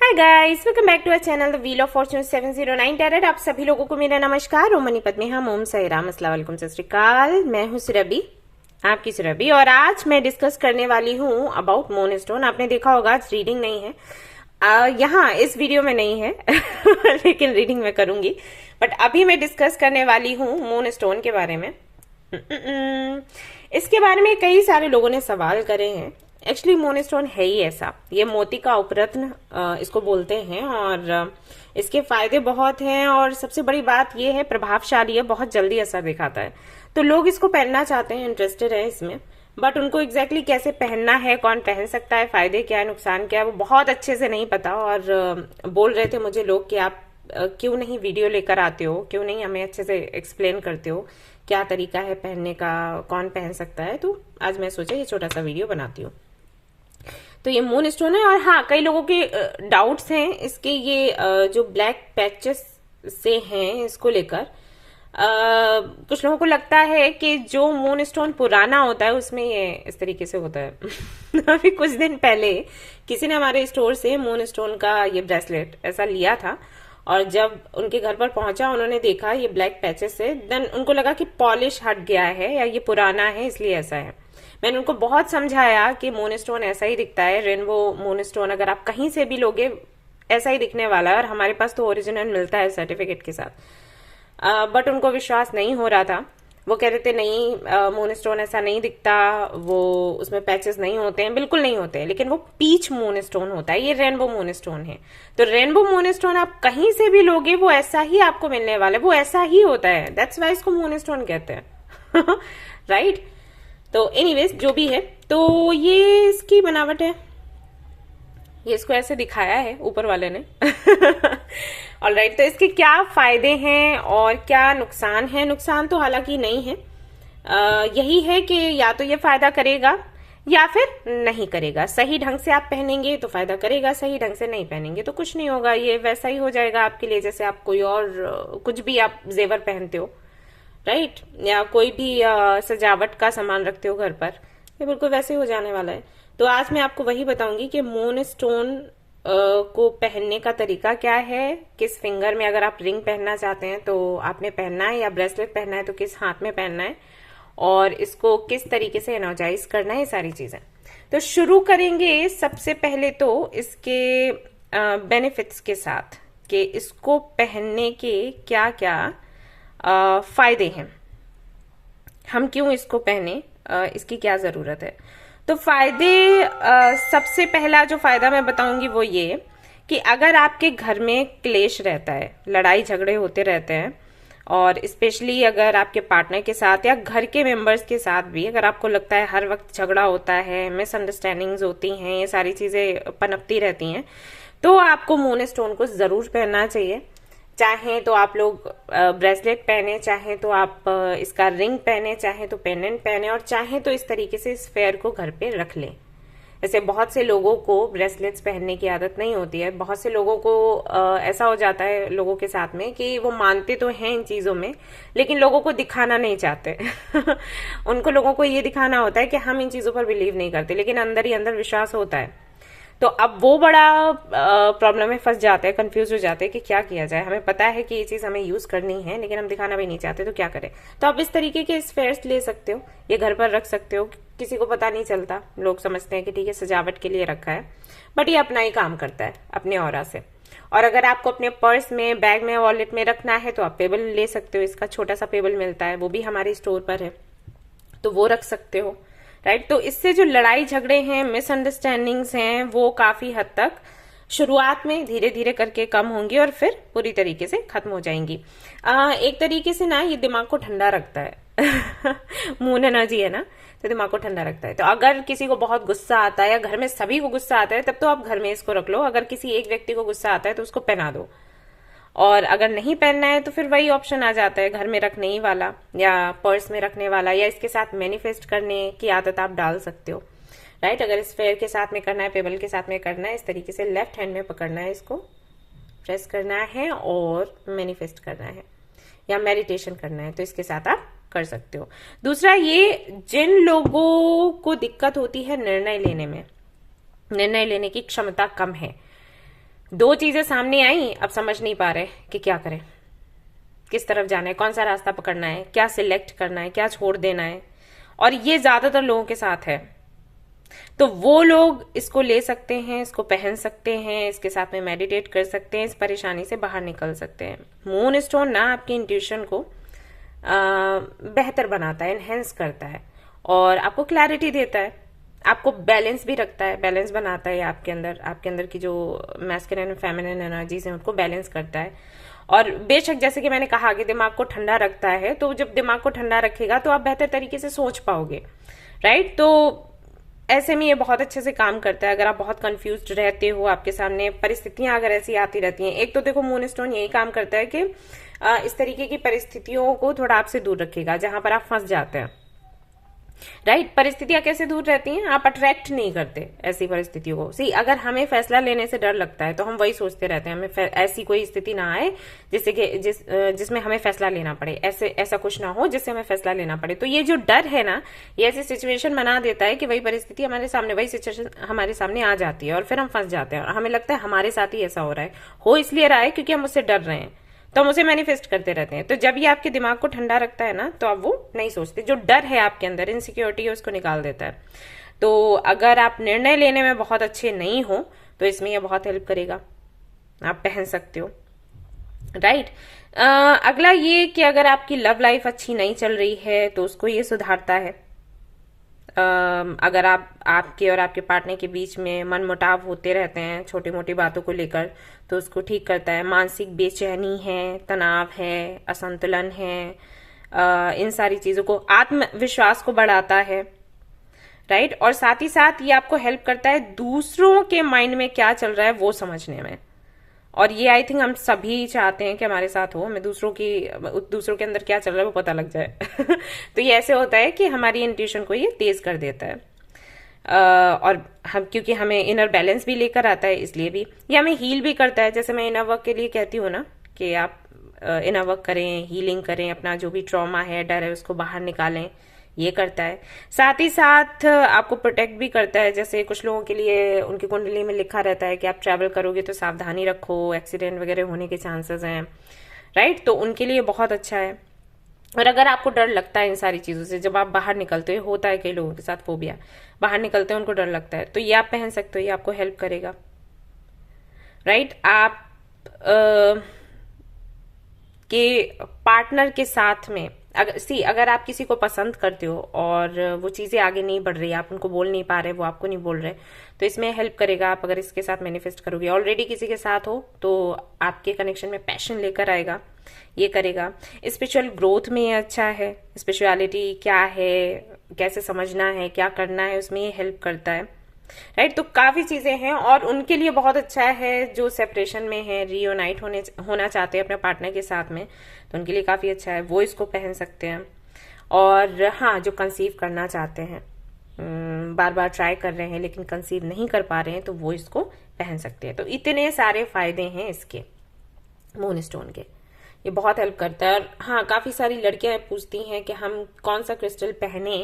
Hi guys, welcome back to our channel the wheel of fortune 709 tarot. आप सभी लोगों को मेरा नमस्कार। ओम मनी पद्मे हम ओम साई राम, अस्सलाम वालेकुम, सत श्री अकाल। मैं हूँ सुरभि, आपकी सुरभि, और आज मैं डिस्कस करने वाली हूँ अबाउट मून स्टोन। आपने देखा होगा आज रीडिंग नहीं है, यहाँ इस वीडियो में नहीं है लेकिन रीडिंग मैं करूंगी। बट अभी मैं डिस्कस करने वाली हूँ मून स्टोन के बारे में। इसके बारे में कई सारे लोगों ने सवाल करे हैं। एक्चुअली मून स्टोन है ही ऐसा, ये मोती का उपरत्न इसको बोलते हैं, और इसके फायदे बहुत हैं। और सबसे बड़ी बात ये है, प्रभावशाली है, बहुत जल्दी असर दिखाता है। तो लोग इसको पहनना चाहते हैं, इंटरेस्टेड है इसमें, बट उनको एग्जैक्टली कैसे पहनना है, कौन पहन सकता है, फायदे क्या है, नुकसान क्या है, वो बहुत अच्छे से नहीं पता। और बोल रहे थे मुझे लोग कि आप क्यों नहीं वीडियो लेकर आते हो, क्यों नहीं हमें अच्छे से एक्सप्लेन करते हो, क्या तरीका है पहनने का, कौन पहन सकता है। तो आज मैं सोचा ये छोटा सा वीडियो बनाती हूँ। तो ये मून स्टोन है। और हाँ, कई लोगों के डाउट्स हैं इसके, ये जो ब्लैक पैचेस से हैं इसको लेकर। कुछ लोगों को लगता है कि जो मून स्टोन पुराना होता है उसमें ये इस तरीके से होता है अभी कुछ दिन पहले किसी ने हमारे स्टोर से मून स्टोन का ये ब्रेसलेट ऐसा लिया था, और जब उनके घर पर पहुंचा उन्होंने देखा ये ब्लैक पैचेस से, देन उनको लगा कि पॉलिश हट गया है या ये पुराना है इसलिए ऐसा है। मैंने उनको बहुत समझाया कि मून स्टोन ऐसा ही दिखता है, रेनबो मून स्टोन अगर आप कहीं से भी लोगे ऐसा ही दिखने वाला है, और हमारे पास तो ओरिजिनल मिलता है सर्टिफिकेट के साथ। बट उनको विश्वास नहीं हो रहा था। वो कह रहे थे नहीं, मून स्टोन ऐसा नहीं दिखता, वो उसमें पैचेस नहीं होते हैं, बिल्कुल नहीं होते हैं, लेकिन वो पीच मून स्टोन होता है, ये रेनबो मून स्टोन है। तो रेनबो मून स्टोन आप कहीं से भी लोगे वो ऐसा ही आपको मिलने वाला है, वो ऐसा ही होता है, दैट्स वाई इसको मून स्टोन कहते हैं राइट। तो एनीवेज जो भी है, तो ये इसकी बनावट है, ये इसको ऐसे दिखाया है ऊपर वाले ने ऑलराइट। तो इसके क्या फायदे हैं और क्या नुकसान है? नुकसान तो हालांकि नहीं है, यही है कि या तो ये फायदा करेगा या फिर नहीं करेगा। सही ढंग से आप पहनेंगे तो फायदा करेगा, सही ढंग से नहीं पहनेंगे तो कुछ नहीं होगा। ये वैसा ही हो जाएगा आपके लिए जैसे आप कोई और कुछ भी आप जेवर पहनते हो, राइट, या कोई भी सजावट का सामान रखते हो घर पर, ये बिल्कुल वैसे हो जाने वाला है। तो आज मैं आपको वही बताऊंगी कि मून स्टोन को पहनने का तरीका क्या है, किस फिंगर में अगर आप रिंग पहनना चाहते हैं तो आपने पहनना है, या ब्रेसलेट पहनना है तो किस हाथ में पहनना है, और इसको किस तरीके से एनर्जाइज करना है, ये सारी चीजें। तो शुरू करेंगे सबसे पहले तो इसके बेनिफिट्स के साथ, कि इसको पहनने के क्या क्या फायदे हैं, हम क्यों इसको पहने, इसकी क्या जरूरत है। तो फायदे, सबसे पहला जो फायदा मैं बताऊंगी वो ये कि अगर आपके घर में क्लेश रहता है, लड़ाई झगड़े होते रहते हैं, और स्पेशली अगर आपके पार्टनर के साथ या घर के मेंबर्स के साथ भी अगर आपको लगता है हर वक्त झगड़ा होता है, मिसअंडरस्टैंडिंग्स होती हैं, ये सारी चीजें पनपती रहती हैं, तो आपको मून स्टोन को जरूर पहनना चाहिए। चाहे तो आप लोग ब्रेसलेट पहने, चाहे तो आप इसका रिंग पहने, चाहे तो पेंडेंट पहने, और चाहे तो इस तरीके से इस फेयर को घर पे रख लें। जैसे बहुत से लोगों को ब्रेसलेट्स पहनने की आदत नहीं होती है, बहुत से लोगों को ऐसा हो जाता है लोगों के साथ में कि वो मानते तो हैं इन चीजों में, लेकिन लोगों को दिखाना नहीं चाहते उनको लोगों को ये दिखाना होता है कि हम इन चीजों पर बिलीव नहीं करते, लेकिन अंदर ही अंदर विश्वास होता है। तो अब वो बड़ा प्रॉब्लम में फंस जाते हैं, कंफ्यूज हो जाते हैं कि क्या किया जाए। हमें पता है कि ये चीज हमें यूज करनी है, लेकिन हम दिखाना भी नहीं चाहते, तो क्या करें। तो आप इस तरीके के स्फेयर्स ले सकते हो, ये घर पर रख सकते हो, किसी को पता नहीं चलता, लोग समझते हैं कि ठीक है सजावट के लिए रखा है, बट ये अपना ही काम करता है अपने ऑरा से। और अगर आपको अपने पर्स में, बैग में, वॉलेट में रखना है तो आप पेबल ले सकते हो, इसका छोटा सा पेबल मिलता है, वो भी हमारे स्टोर पर है, तो वो रख सकते हो, राइट। तो इससे जो लड़ाई झगड़े हैं, मिसअंडरस्टैंडिंग्स हैं, वो काफी हद तक शुरुआत में धीरे धीरे करके कम होंगी और फिर पूरी तरीके से खत्म हो जाएंगी। एक तरीके से ना ये दिमाग को ठंडा रखता है मून एनर्जी है ना, तो दिमाग को ठंडा रखता है। तो अगर किसी को बहुत गुस्सा आता है या घर में सभी को गुस्सा आता है, तब तो आप घर में इसको रख लो। अगर किसी एक व्यक्ति को गुस्सा आता है तो उसको पहना दो, और अगर नहीं पहनना है तो फिर वही ऑप्शन आ जाता है घर में रखने ही वाला, या पर्स में रखने वाला, या इसके साथ मैनिफेस्ट करने की आदत आप डाल सकते हो, राइट। अगर इस फेयर के साथ में करना है, पेबल के साथ में करना है, इस तरीके से लेफ्ट हैंड में पकड़ना है, इसको प्रेस करना है और मैनिफेस्ट करना है या मेडिटेशन करना है, तो इसके साथ आप कर सकते हो। दूसरा, ये जिन लोगों को दिक्कत होती है निर्णय लेने में, निर्णय लेने की क्षमता कम है, दो चीजें सामने आई, अब समझ नहीं पा रहे कि क्या करें, किस तरफ जाना है, कौन सा रास्ता पकड़ना है, क्या सिलेक्ट करना है, क्या छोड़ देना है। और ये ज्यादातर लोगों के साथ है। तो वो लोग इसको ले सकते हैं, इसको पहन सकते हैं, इसके साथ में मेडिटेट कर सकते हैं, इस परेशानी से बाहर निकल सकते हैं। मून स्टोन ना आपकी इंट्यूशन को बेहतर बनाता है, एनहेंस करता है और आपको क्लैरिटी देता है, आपको बैलेंस भी रखता है, बैलेंस बनाता है आपके अंदर की जो मैस्कुलिन और फेमिनिन एनर्जीज हैं उनको बैलेंस करता है। और बेशक जैसे कि मैंने कहा कि दिमाग को ठंडा रखता है, तो जब दिमाग को ठंडा रखेगा तो आप बेहतर तरीके से सोच पाओगे, राइट। तो ऐसे में ये बहुत अच्छे से काम करता है। अगर आप बहुत कंफ्यूज्ड रहते हो, आपके सामने परिस्थितियां अगर ऐसी आती रहती हैं, एक तो देखो मून स्टोन यही काम करता है कि इस तरीके की परिस्थितियों को थोड़ा आपसे दूर रखेगा जहां पर आप फंस जाते हैं, राइट। परिस्थितियां कैसे दूर रहती हैं, आप अट्रैक्ट नहीं करते ऐसी परिस्थितियों को। सी अगर हमें फैसला लेने से डर लगता है तो हम वही सोचते रहते हैं, हमें ऐसी कोई स्थिति ना आए जिससे कि जिसमें हमें फैसला लेना पड़े, ऐसा कुछ ना हो जिससे हमें फैसला लेना पड़े। तो ये जो डर है ना, ये ऐसी सिचुएशन बना देता है कि वही परिस्थिति हमारे सामने, वही सिचुएशन हमारे सामने आ जाती है और फिर हम फंस जाते हैं और हमें लगता है हमारे साथ ही ऐसा हो रहा है। हो इसलिए रहा है क्योंकि हम उससे डर रहे हैं, तो हम उसे मैनिफेस्ट करते रहते हैं। तो जब ये आपके दिमाग को ठंडा रखता है ना, तो आप वो नहीं सोचते। जो डर है आपके अंदर, इनसिक्योरिटी है, उसको निकाल देता है। तो अगर आप निर्णय लेने में बहुत अच्छे नहीं हो तो इसमें ये बहुत हेल्प करेगा, आप पहन सकते हो, राइट। अगला ये कि अगर आपकी लव लाइफ अच्छी नहीं चल रही है तो उसको ये सुधारता है। अगर आपके और आपके पार्टनर के बीच में मनमुटाव होते रहते हैं छोटी मोटी बातों को लेकर, तो उसको ठीक करता है। मानसिक बेचैनी है, तनाव है, असंतुलन है, इन सारी चीजों को, आत्मविश्वास को बढ़ाता है, राइट। और साथ ही साथ ये आपको हेल्प करता है दूसरों के माइंड में क्या चल रहा है वो समझने में। और ये आई थिंक हम सभी चाहते हैं कि हमारे साथ हो, हमें दूसरों के अंदर क्या चल रहा है वो पता लग जाए। तो ये ऐसे होता है कि हमारी इंट्यूशन को ये तेज कर देता है। और हम, क्योंकि हमें इनर बैलेंस भी लेकर आता है, इसलिए भी ये हमें हील भी करता है। जैसे मैं इनर वर्क के लिए कहती हूँ ना कि आप इनर वर्क करें, हीलिंग करें, अपना जो भी ट्रॉमा है, डर है, उसको बाहर निकालें, ये करता है। साथ ही साथ आपको प्रोटेक्ट भी करता है। जैसे कुछ लोगों के लिए उनकी कुंडली में लिखा रहता है कि आप ट्रैवल करोगे तो सावधानी रखो, एक्सीडेंट वगैरह होने के चांसेस हैं, राइट। तो उनके लिए बहुत अच्छा है। और अगर आपको डर लगता है इन सारी चीजों से, जब आप बाहर निकलते हो, होता है कई लोगों के साथ फोबिया, बाहर निकलते हैं उनको डर लगता है, तो ये आप पहन सकते हो, ये आपको हेल्प करेगा, राइट। आप के पार्टनर के साथ में अगर आप किसी को पसंद करते हो और वो चीजें आगे नहीं बढ़ रही, आप उनको बोल नहीं पा रहे, वो आपको नहीं बोल रहे, तो इसमें हेल्प करेगा। आप अगर इसके साथ मैनिफेस्ट करोगे, ऑलरेडी किसी के साथ हो तो आपके कनेक्शन में पैशन लेकर आएगा, ये करेगा। स्पिरिचुअल ग्रोथ में ये अच्छा है। स्पिरिचुअलिटी क्या है, कैसे समझना है, क्या करना है, उसमें ये हेल्प करता है, राइट। तो काफी चीजें हैं और उनके लिए बहुत अच्छा है जो सेपरेशन में है, रियूनाइट होना चाहते हैं अपने पार्टनर के साथ में, तो उनके लिए काफी अच्छा है, वो इसको पहन सकते हैं। और हाँ, जो कंसीव करना चाहते हैं, बार बार ट्राई कर रहे हैं लेकिन कंसीव नहीं कर पा रहे हैं, तो वो इसको पहन सकते हैं। तो इतने सारे फायदे हैं इसके, मून स्टोन के, ये बहुत हेल्प करता है। और हाँ, काफी सारी लड़कियां पूछती हैं कि हम कौन सा क्रिस्टल पहने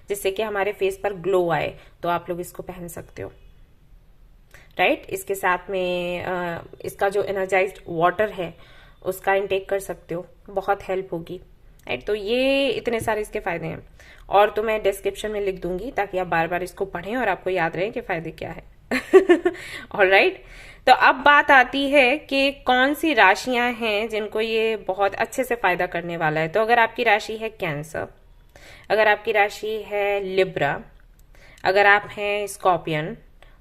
जिससे कि हमारे फेस पर ग्लो आए, तो आप लोग इसको पहन सकते हो, राइट। इसके साथ में इसका जो एनर्जाइज्ड वाटर है उसका इंटेक कर सकते हो, बहुत हेल्प होगी, राइट। तो ये इतने सारे इसके फायदे हैं और तो मैं डिस्क्रिप्शन में लिख दूंगी ताकि आप बार बार इसको पढ़ें और आपको याद रहे कि फायदे क्या है। ऑलराइट। तो अब बात आती है कि कौन सी राशियां हैं जिनको ये बहुत अच्छे से फायदा करने वाला है। तो अगर आपकी राशि है कैंसर, अगर आपकी राशि है लिब्रा, अगर आप हैं स्कॉर्पियन,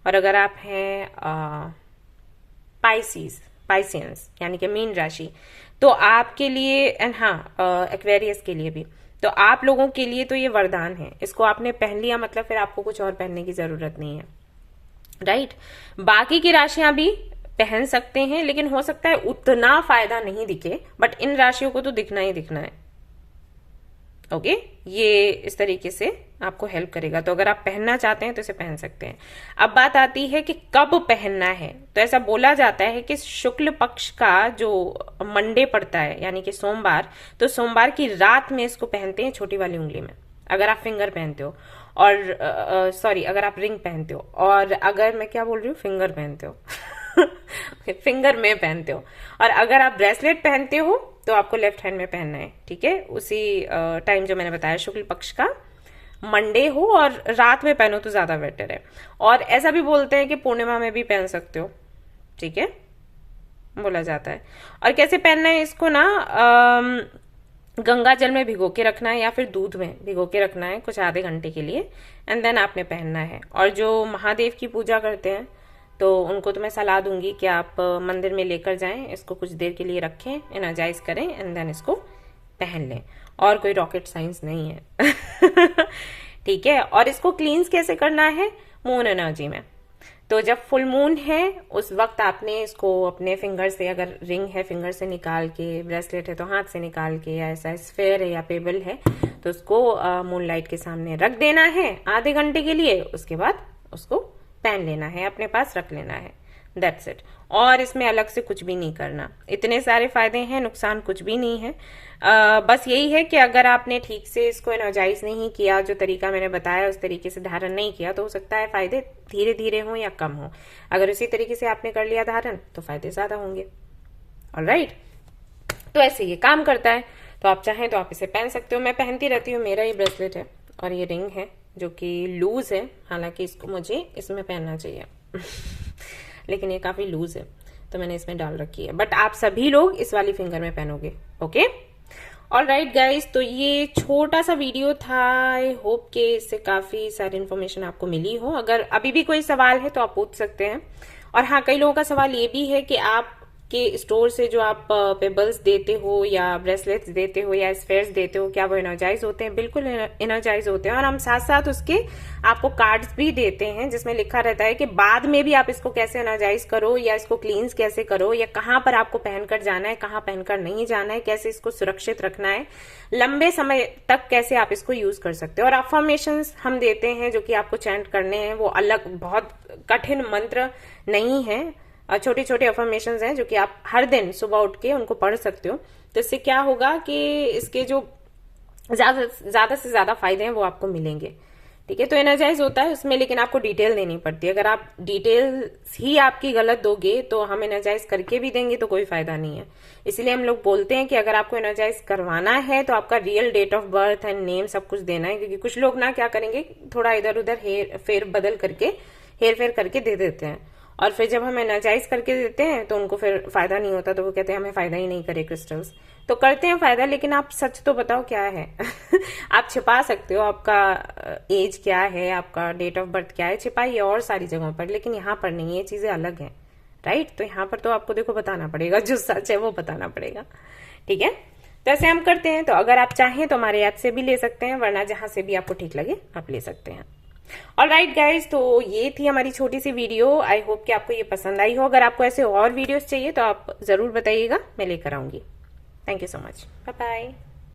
और अगर आप हैं पाइसियंस यानी कि मीन राशि, तो आपके लिए, एंड हाँ एक्वेरियस के लिए भी, तो आप लोगों के लिए तो ये वरदान है। इसको आपने पहन लिया मतलब फिर आपको कुछ और पहनने की जरूरत नहीं है, राइट। बाकी की राशियां भी पहन सकते हैं लेकिन हो सकता है उतना फायदा नहीं दिखे, बट इन राशियों को तो दिखना ही दिखना है, ओके। ये इस तरीके से आपको हेल्प करेगा। तो अगर आप पहनना चाहते हैं तो इसे पहन सकते हैं। अब बात आती है कि कब पहनना है। तो ऐसा बोला जाता है कि शुक्ल पक्ष का जो मंडे पड़ता है यानी कि सोमवार, तो सोमवार की रात में इसको पहनते हैं छोटी वाली उंगली में, अगर आप फिंगर पहनते हो, और सॉरी अगर आप रिंग पहनते हो, और अगर मैं क्या बोल रही हूँ, फिंगर पहनते हो फिंगर में पहनते हो। और अगर आप ब्रेसलेट पहनते हो तो आपको लेफ्ट हैंड में पहनना है, ठीक है, उसी टाइम जो मैंने बताया, शुक्ल पक्ष का मंडे हो और रात में पहनो तो ज्यादा बेटर है। और ऐसा भी बोलते हैं कि पूर्णिमा में भी पहन सकते हो, ठीक है, बोला जाता है। और कैसे पहनना है इसको ना, गंगा जल में भिगो के रखना है या फिर दूध में भिगो के रखना है कुछ आधे घंटे के लिए, एंड देन आपने पहनना है। और जो महादेव की पूजा करते हैं तो उनको तो मैं सलाह दूंगी कि आप मंदिर में लेकर जाएं, इसको कुछ देर के लिए रखें, एनर्जाइज करें, एंड देन इसको पहन लें। और कोई रॉकेट साइंस नहीं है। ठीक है। और इसको क्लींस कैसे करना है, मून एनर्जी में। तो जब फुल मून है उस वक्त आपने इसको अपने फिंगर से, अगर रिंग है फिंगर से निकाल के, ब्रेसलेट है तो हाथ से निकाल के, या ऐसा स्फेयर है या पेबल है तो उसको मून लाइट के सामने रख देना है आधे घंटे के लिए। उसके बाद उसको पहन लेना है, अपने पास रख लेना है, दैट्स इट। और इसमें अलग से कुछ भी नहीं करना। इतने सारे फायदे हैं, नुकसान कुछ भी नहीं है। बस यही है कि अगर आपने ठीक से इसको एनर्जाइज नहीं किया, जो तरीका मैंने बताया उस तरीके से धारण नहीं किया, तो हो सकता है फायदे धीरे धीरे हों या कम हो। अगर उसी तरीके से आपने कर लिया धारण तो फायदे ज्यादा होंगे। ऑलराइट, तो ऐसे ये काम करता है। तो आप चाहें तो आप इसे पहन सकते हो। मैं पहनती रहती हूँ, मेरा ये ब्रेसलेट है और ये रिंग है जो कि लूज है, हालांकि इसको मुझे इसमें पहनना चाहिए लेकिन ये काफी लूज है तो मैंने इसमें डाल रखी है। बट आप सभी लोग इस वाली फिंगर में पहनोगे, ओके। ऑलराइट गाइज, तो ये छोटा सा वीडियो था। आई होप कि इससे काफी सारी इन्फॉर्मेशन आपको मिली हो। अगर अभी भी कोई सवाल है तो आप पूछ सकते हैं। और हाँ, कई लोगों का सवाल ये भी है कि आप के स्टोर से जो आप पेबल्स देते हो या ब्रेसलेट्स देते हो या स्फेयर्स देते हो, क्या वो एनर्जाइज होते हैं? बिल्कुल एनर्जाइज होते हैं। और हम साथ साथ उसके आपको कार्ड्स भी देते हैं जिसमें लिखा रहता है कि बाद में भी आप इसको कैसे एनर्जाइज करो, या इसको क्लींस कैसे करो, या कहाँ पर आपको पहनकर जाना है, कहाँ पहनकर नहीं जाना है, कैसे इसको सुरक्षित रखना है, लंबे समय तक कैसे आप इसको यूज कर सकते हो। और अफर्मेशंस हम देते हैं जो कि आपको चैंट करने हैं, वो अलग बहुत कठिन मंत्र नहीं है, छोटे छोटे अफर्मेशंस हैं जो कि आप हर दिन सुबह उठ के उनको पढ़ सकते हो। तो इससे क्या होगा कि इसके जो ज्यादा से ज्यादा फायदे हैं वो आपको मिलेंगे, ठीक है। तो एनर्जाइज होता है उसमें, लेकिन आपको डिटेल देनी पड़ती है। अगर आप डिटेल्स ही आपकी गलत दोगे तो हम एनर्जाइज करके भी देंगे तो कोई फायदा नहीं है। इसलिए हम लोग बोलते हैं कि अगर आपको एनर्जाइज करवाना है तो आपका real date of birth and name सब कुछ देना है, क्योंकि कुछ लोग ना क्या करेंगे, थोड़ा इधर उधर फेर बदल करके, हेर फेर करके दे देते हैं। और फिर जब हम एनर्जाइज करके देते हैं तो उनको फिर फायदा नहीं होता, तो वो कहते हैं हमें फायदा ही नहीं करे क्रिस्टल्स। तो करते हैं फायदा, लेकिन आप सच तो बताओ क्या है। आप छिपा सकते हो आपका एज क्या है, आपका डेट ऑफ बर्थ क्या है, छिपाइए और सारी जगहों पर, लेकिन यहाँ पर नहीं, ये चीजें अलग हैं, राइट। तो यहाँ पर तो आपको देखो बताना पड़ेगा, जो सच है वो बताना पड़ेगा, ठीक है। तो ऐसे हम करते हैं। तो अगर आप चाहें तो हमारे ऐप से भी ले सकते हैं, वरना जहां से भी आपको ठीक लगे आप ले सकते हैं। ऑलराइट गाइज, तो ये थी हमारी छोटी सी वीडियो। आई होप कि आपको ये पसंद आई हो। अगर आपको ऐसे और वीडियोस चाहिए तो आप जरूर बताइएगा, मैं लेकर आऊंगी। Thank you so much, bye bye.